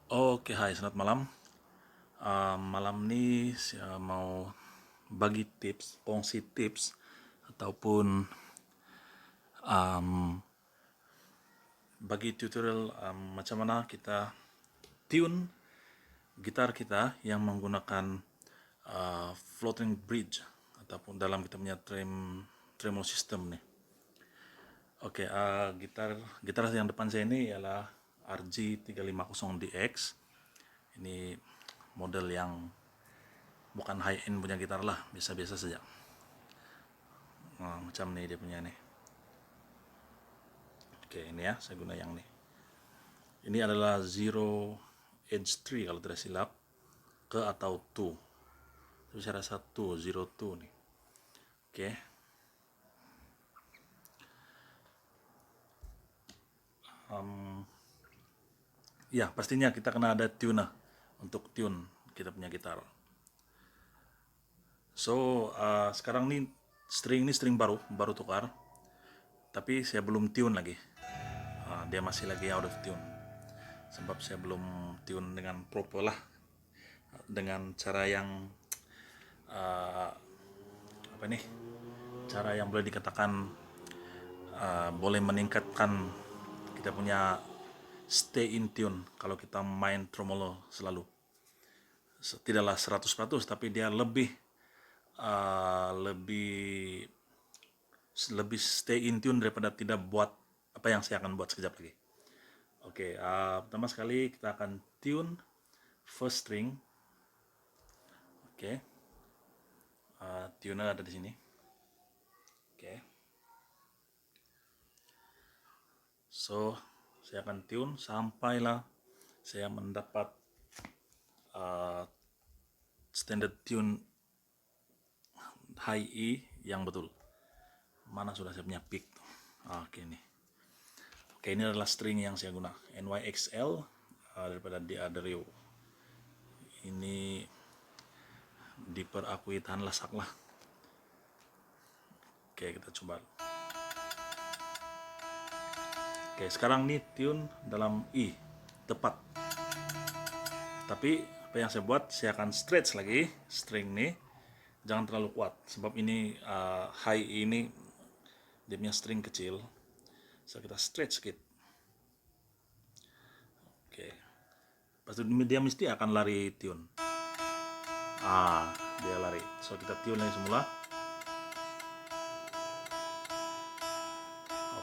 Oke, hai, selamat malam. Malam ini saya mau bagi tips, kongsi tips, ataupun um, bagi tutorial macam mana kita tune gitar kita yang menggunakan floating bridge ataupun dalam kita punya tremolo system nih. Oke, gitar yang depan saya ini ialah RG350DX. Ini model yang bukan high end punya gitar lah, biasa-biasa saja. Macam nih dia punya nih. Oke, ini ya, saya guna yang nih. Ini adalah zero edge tree kalau tidak silap, ke atau to. Tapi saya rasa to, zero to nih. Oke. Ya, pastinya kita kena ada tuner untuk tune kita punya gitar. So, sekarang nih string ini string baru tukar. Tapi saya belum tune lagi. Dia masih lagi out of tune. Sebab saya belum tune dengan proper lah. Dengan cara yang apa nih? Cara yang boleh dikatakan boleh meningkatkan kita punya stay in tune kalau kita main tremolo selalu. Tidaklah 100% tapi dia lebih lebih stay in tune daripada tidak buat apa yang saya akan buat sekejap lagi. Oke, pertama sekali kita akan tune first string. Oke, tuner ada di sini. Oke, so saya akan tune sampailah saya mendapat standard tune high E yang betul. Mana sudah saya punya pick? Oke, ini. Oke, ini adalah string yang saya guna, NYXL daripada The Adrio. Ini diperakui tahan lasak lah. Oke, kita coba. Oke, sekarang nih tune dalam E, tepat. Tapi apa yang saya buat, saya akan stretch lagi string nih. Jangan terlalu kuat, sebab ini high E ini dia punya string kecil. So kita stretch sedikit. Oke, pasti dia mesti akan lari tune. Dia lari. So kita tune lagi semula.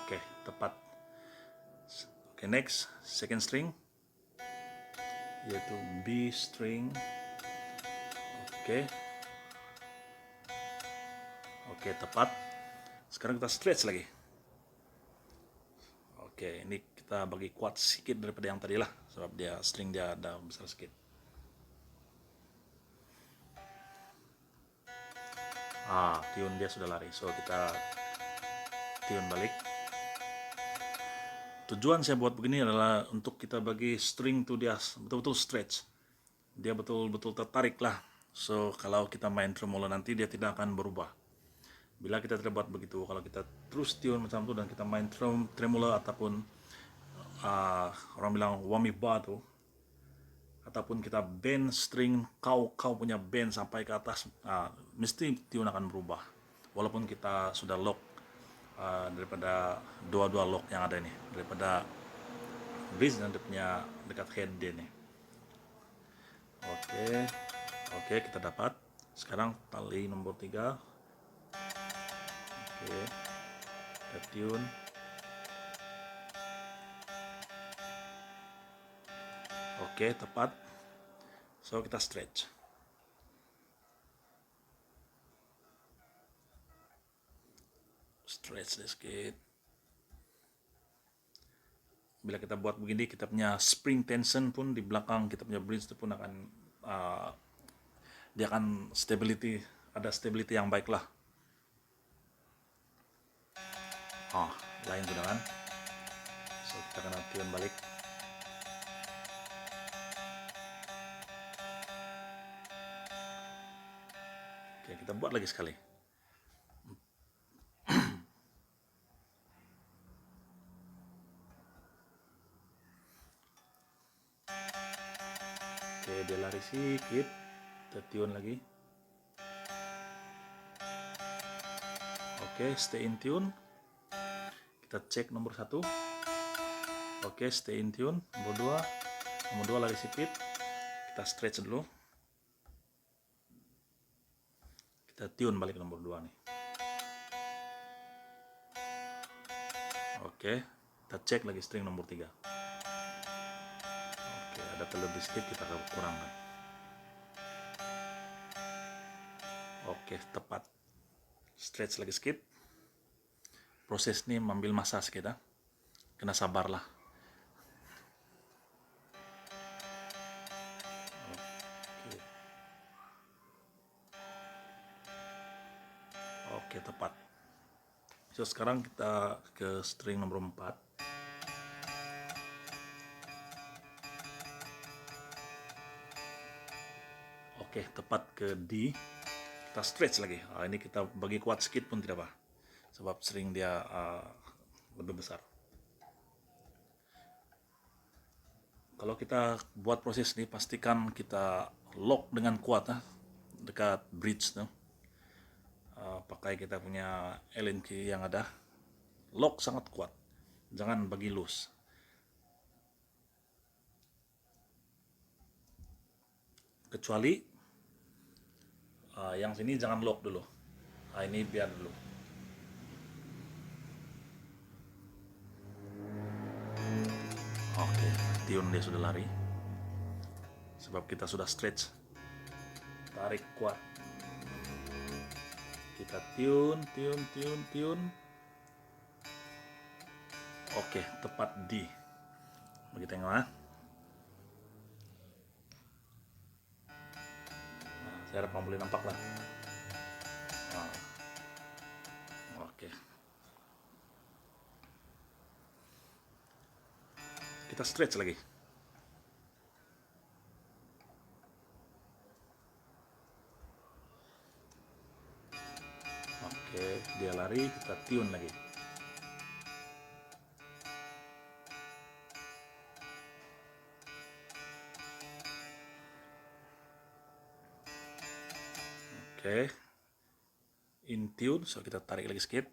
Oke, tepat. Oke, next second string yaitu B string. Oke. Oke, tepat. Sekarang kita stretch lagi. Oke, ini kita bagi kuat sedikit daripada yang tadi lah, sebab dia string dia ada besar sedikit. Tune dia sudah lari. So kita tune balik. Tujuan saya buat begini adalah untuk kita bagi string tuh dia betul-betul stretch. Dia betul-betul tertarik lah. So kalau kita main tremolo nanti dia tidak akan berubah. Bila kita tidak buat begitu, kalau kita terus tune macam itu dan kita main tremolo ataupun orang bilang whammy bar tuh, ataupun kita bend string kau punya bend sampai ke atas, mesti tune akan berubah walaupun kita sudah lock daripada dua-dua lock yang ada ini, daripada bridge dan punya dekat head dia nih. Oke, kita dapat. Sekarang tali nomor 3. Oke, kita tune. Oke, tepat. So kita stretch. Stretch sedikit. Bila kita buat begini, kita punya spring tension pun di belakang kita punya bridge itu pun akan dia akan ada stability yang baik lah. Lain sudah kan. So kita akan tune balik. Oke, kita buat lagi sekali. Oke, dia lari sedikit, kita tune lagi. Oke, stay in tune. Kita cek nomor 1. Oke, stay in tune. Nomor 2 lari sedikit. Kita stretch dulu. Kita tune balik nomor 2 nih. Oke, kita cek lagi string nomor 3. Oke, ada terlebih sedikit, kita kurangkan. Oke, tepat. Stretch lagi skip. Proses ini mengambil masa sekitar. Kena sabarlah. Oke. Oke, tepat. So, sekarang kita ke string nomor 4. Oke, tepat ke D. Kita stretch lagi. Ini kita bagi kuat sedikit pun tidak apa, sebab string dia lebih besar. Kalau kita buat proses ini, pastikan kita lock dengan kuat dekat bridge pakai kita punya Allen key yang ada. Lock sangat kuat, jangan bagi loose. Kecuali yang sini jangan lock dulu. Ini biar dulu. Oke, tune dia sudah lari. Sebab kita sudah stretch. Tarik kuat. Kita tune. Oke, tepat D. Bagi tengok saya harap boleh nampak lah. Oke. Kita stretch lagi. Oke, dia lari, kita tune lagi. Oke, in tune, so kita tarik lagi sedikit.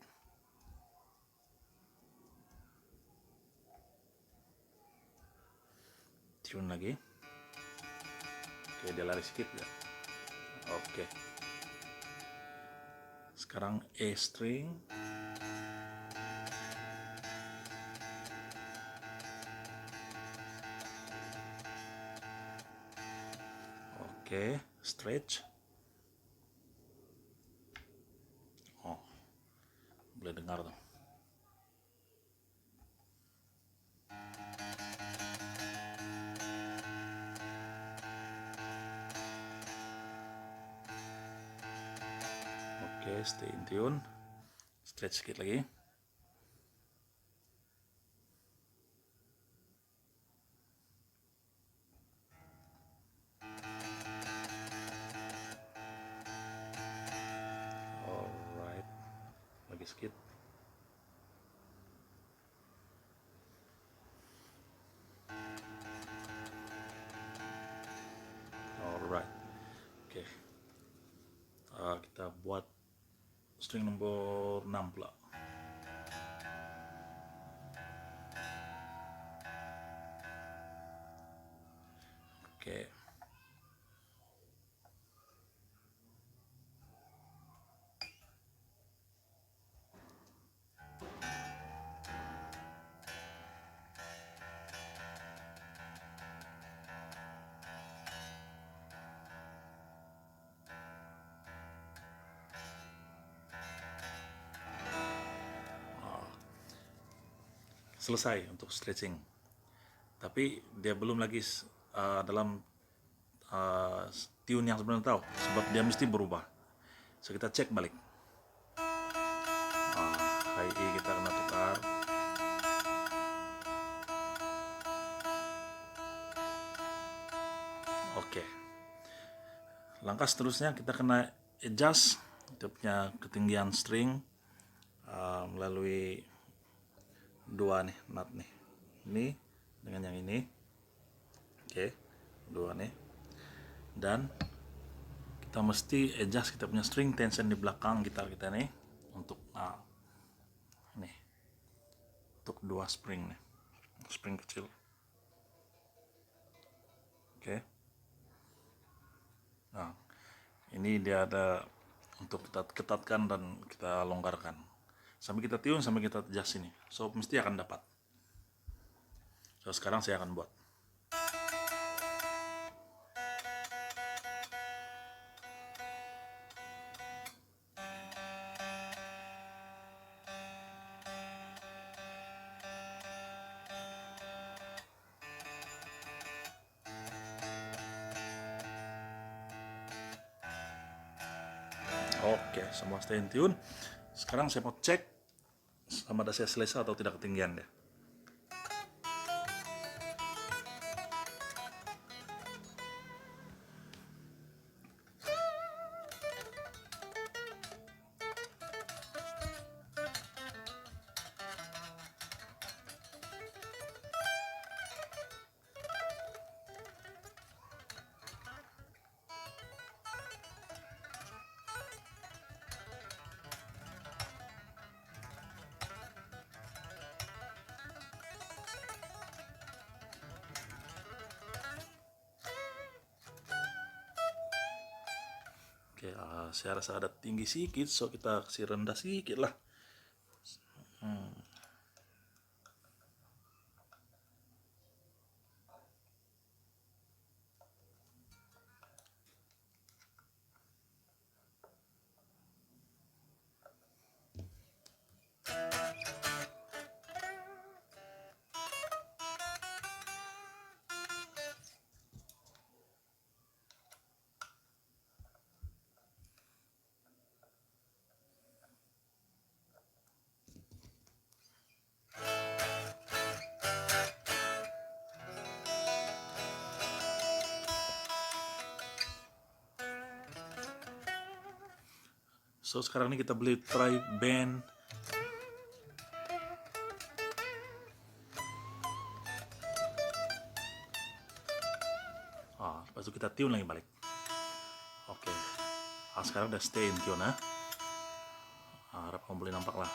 Tune lagi. Oke, dia lari sedikit ya. Oke. Sekarang E string. Oke, stretch. Oh, boleh dengar tuh. Oke, stay in tune. Stretch sedikit lagi. Alright, lagi sedikit. Alright, oke. Kita buat string nomor 6 pula. Oke. Selesai untuk stretching, tapi dia belum lagi dalam tune yang sebenarnya tahu, sebab dia mesti berubah. So kita cek balik. High E kita kena tukar. Oke. Langkah seterusnya kita kena adjust kita punya ketinggian string melalui dua nih nut nih, ini dengan yang ini. Oke, dua nih. Dan kita mesti adjust kita punya string tension di belakang gitar kita nih untuk nih untuk 2 spring nih, spring kecil. Oke. Nah, ini dia ada untuk kita ketatkan dan kita longgarkan. Sampai kita tune, sampai kita adjust ini. So, mesti akan dapat. So, sekarang saya akan buat. Oke, semua stay in tune. Sekarang saya mau cek sama ada saya selesai atau tidak ketinggian ya. Oke, saya rasa ada tinggi sedikit, so kita kasih rendah sedikit lah. So sekarang ini kita beli tri band. Lepas itu kita tune lagi balik. Oke. Sekarang udah stay in tune ya. Harap kamu boleh nampak lah.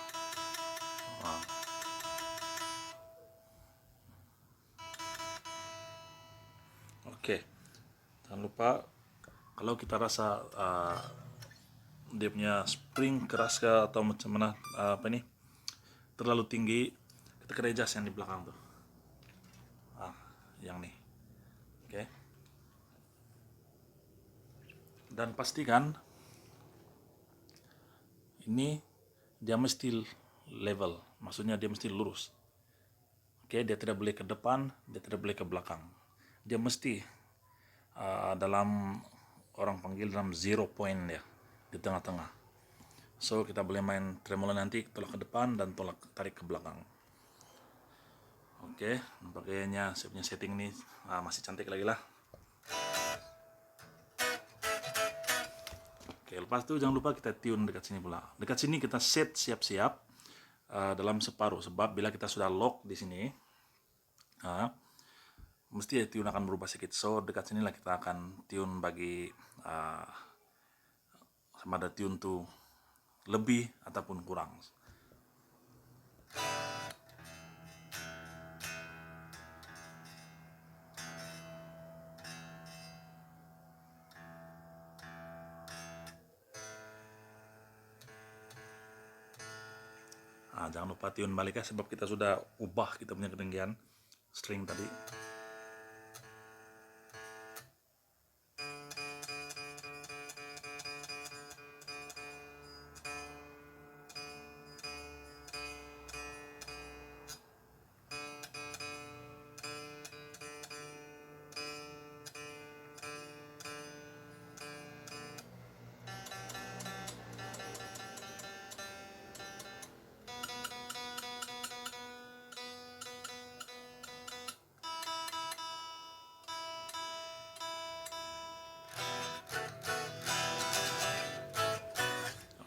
Oke. Jangan lupa kalau kita rasa dia punya spring keras ke atau macam mana ini terlalu tinggi, kita kena adjust yang di belakang tuh. Yang nih. Oke. Dan pastikan ini dia mesti level, maksudnya dia mesti lurus. Oke, dia tidak boleh ke depan, dia tidak boleh ke belakang. Dia mesti dalam orang panggil dalam 0 point ya, di tengah-tengah. So kita boleh main tremolo nanti tolak ke depan dan tolak tarik ke belakang. Oke, nampaknya saya punya setting ini masih cantik lagi lah. Oke, lepas itu jangan lupa kita tune dekat sini pula. Dekat sini kita set siap-siap dalam separuh, sebab bila kita sudah lock di sini, mesti tune akan berubah sedikit. So dekat sinilah kita akan tune bagi sama ada tune tuh lebih ataupun kurang. Jangan lupa tune balik ya, sebab kita sudah ubah kita punya ketinggian string tadi.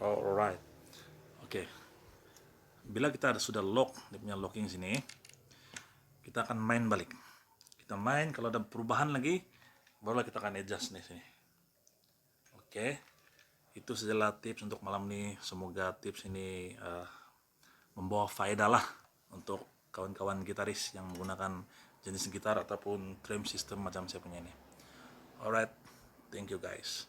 Alright. Oke. Bila kita sudah lock, dia punya locking sini, kita akan main balik. Kita main, kalau ada perubahan lagi, barulah kita akan adjust nih sini. Oke, itu sajalah tips untuk malam ini. Semoga tips ini membawa faedah lah untuk kawan-kawan gitaris yang menggunakan jenis gitar ataupun trim system macam saya punya ini. Alright, thank you guys.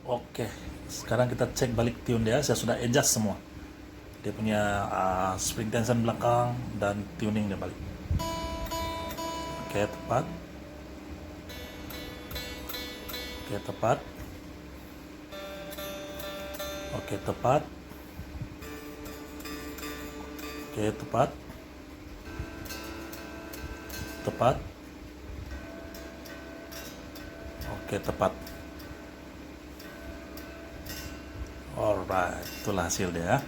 Oke, sekarang kita cek balik tune dia. Saya sudah adjust semua. Dia punya spring tension belakang dan tuning dia balik. Oke, tepat. Oke, tepat. Oke, tepat. Oke, tepat. Tepat. Oke, tepat. Alright, itulah hasil dia.